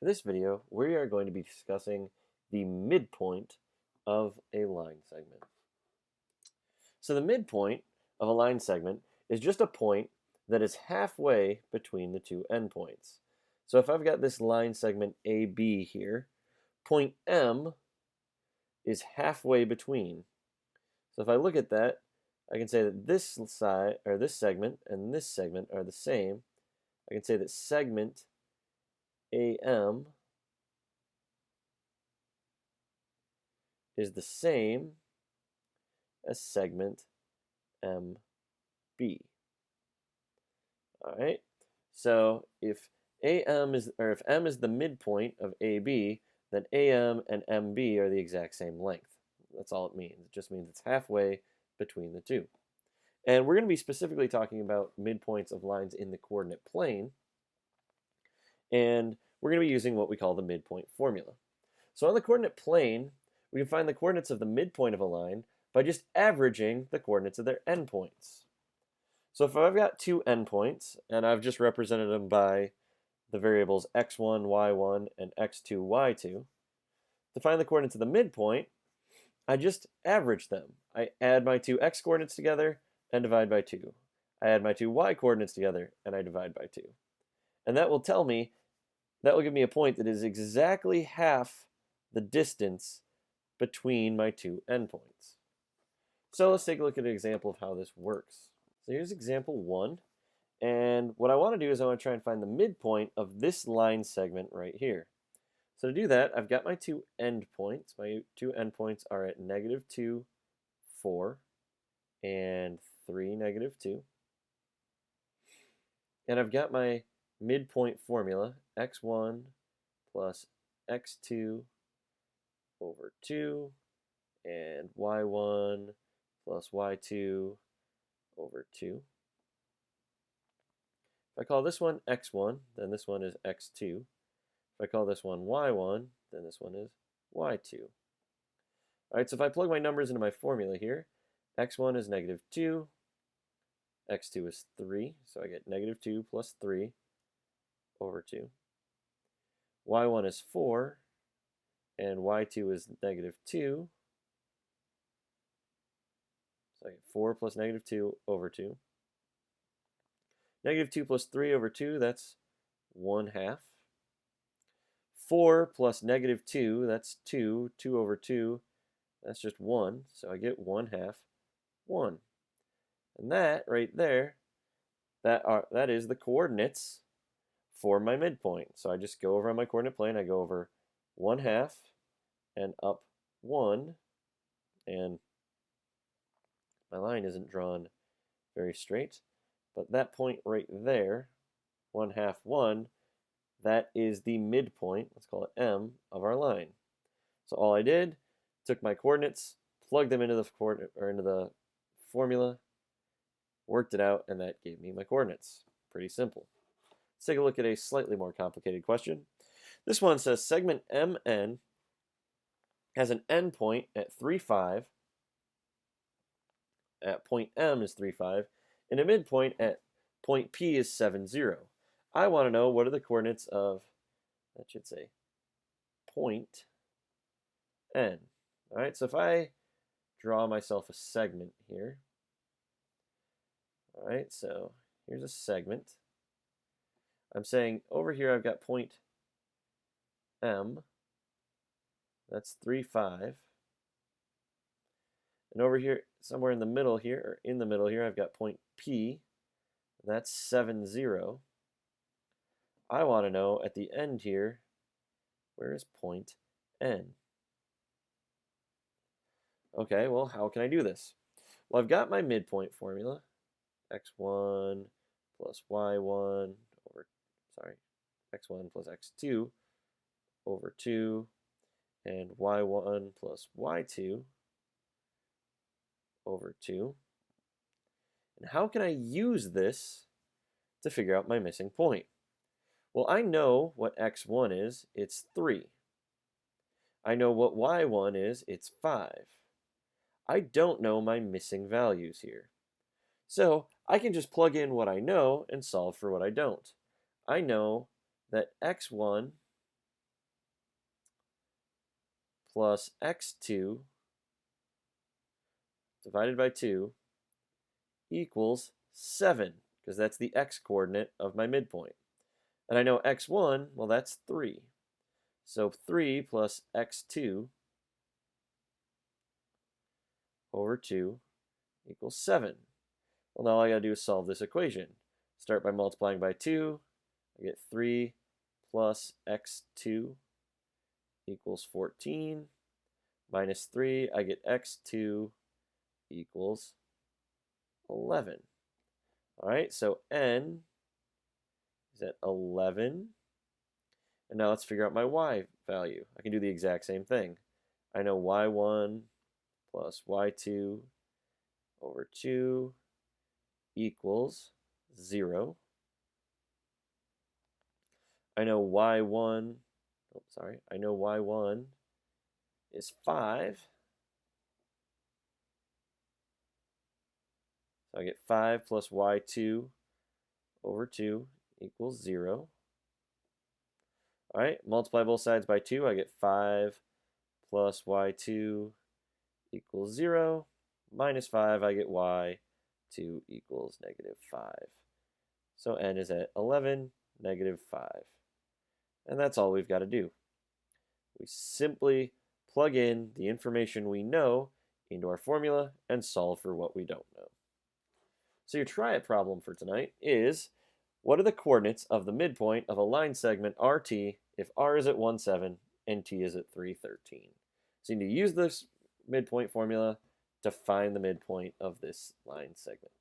For this video, we are going to be discussing the midpoint of a line segment. So the midpoint of a line segment is just a point that is halfway between the two endpoints. So if I've got this line segment AB here, point M is halfway between. So if I look at that, I can say that this side or this segment and this segment are the same. I can say that segment AM is the same as segment MB. All right. So if if M is the midpoint of AB, then AM and MB are the exact same length. That's all it means. It just means it's halfway between the two. And we're going to be specifically talking about midpoints of lines in the coordinate plane. And we're going to be using what we call the midpoint formula. So on the coordinate plane, we can find the coordinates of the midpoint of a line by just averaging the coordinates of their endpoints. So if I've got two endpoints, and I've just represented them by the variables x1, y1, and x2, y2, to find the coordinates of the midpoint, I just average them. I add my two x coordinates together and divide by 2. I add my two y coordinates together and I divide by 2. And that will give me a point that is exactly half the distance between my two endpoints. So let's take a look at an example of how this works. So here's example 1. And what I want to do is I want to try and find the midpoint of this line segment right here. So to do that, I've got my two endpoints. My two endpoints are at -2, 4, and 3, -2. And I've got my midpoint formula, x1 plus x2 over 2, and y1 plus y2 over 2. If I call this one x1, then this one is x2. If I call this one y1, then this one is y2. All right, so if I plug my numbers into my formula here, x1 is -2, x2 is 3, so I get -2 plus 3 over 2. y1 is 4, and y2 is -2, so I get 4 plus -2 over 2. -2 plus 3 over 2, that's 1/2. 4 plus -2, that's 2. 2 over 2, that's just 1. So I get 1/2, 1. And that right there, that is the coordinates for my midpoint. So I just go over on my coordinate plane. I go over 1/2 and up 1. And my line isn't drawn very straight. But that point right there, 1/2, 1, that is the midpoint, let's call it M, of our line. So all I did, took my coordinates, plugged them into the formula, worked it out, and that gave me my coordinates. Pretty simple. Let's take a look at a slightly more complicated question. This one says segment MN has an endpoint at 3, 5, at point M is 3, 5, and a midpoint at point P is 7, 0. I want to know what are the coordinates of, that should say, point N. All right, so if I draw myself a segment here, all right, so here's a segment. I'm saying over here I've got point M, that's 3, 5. And over here, somewhere in the middle here, I've got point P, that's 7, 0. I want to know at the end here, where is point N? Okay, well, how can I do this? Well, I've got my midpoint formula, x1 plus y1 x1 plus x2 over 2, and y1 plus y2 over 2. And how can I use this to figure out my missing point? Well, I know what x1 is, it's 3. I know what y1 is, it's 5. I don't know my missing values here. So I can just plug in what I know and solve for what I don't. I know that x1 plus x2 divided by 2 equals 7, because that's the x-coordinate of my midpoint. And I know x1, well, that's 3. So 3 plus x2 over 2 equals 7. Well, now all I got to do is solve this equation. Start by multiplying by 2. I get 3 plus x2 equals 14. Minus 3, I get x2 equals 11. All right, so n is at 11. And now let's figure out my y value. I can do the exact same thing. I know y1 plus y2 over 2 equals 0. I know y1, I know y1 is 5. So I get 5 plus y2 over 2 equals 0. All right, multiply both sides by 2. I get 5 plus y2 equals 0. Minus 5, I get y2 equals negative 5. So n is at 11, negative 5. And that's all we've got to do. We simply plug in the information we know into our formula and solve for what we don't know. So your try-it problem for tonight is, what are the coordinates of the midpoint of a line segment RT if R is at 1,7 and T is at 3,13? So you need to use this midpoint formula to find the midpoint of this line segment.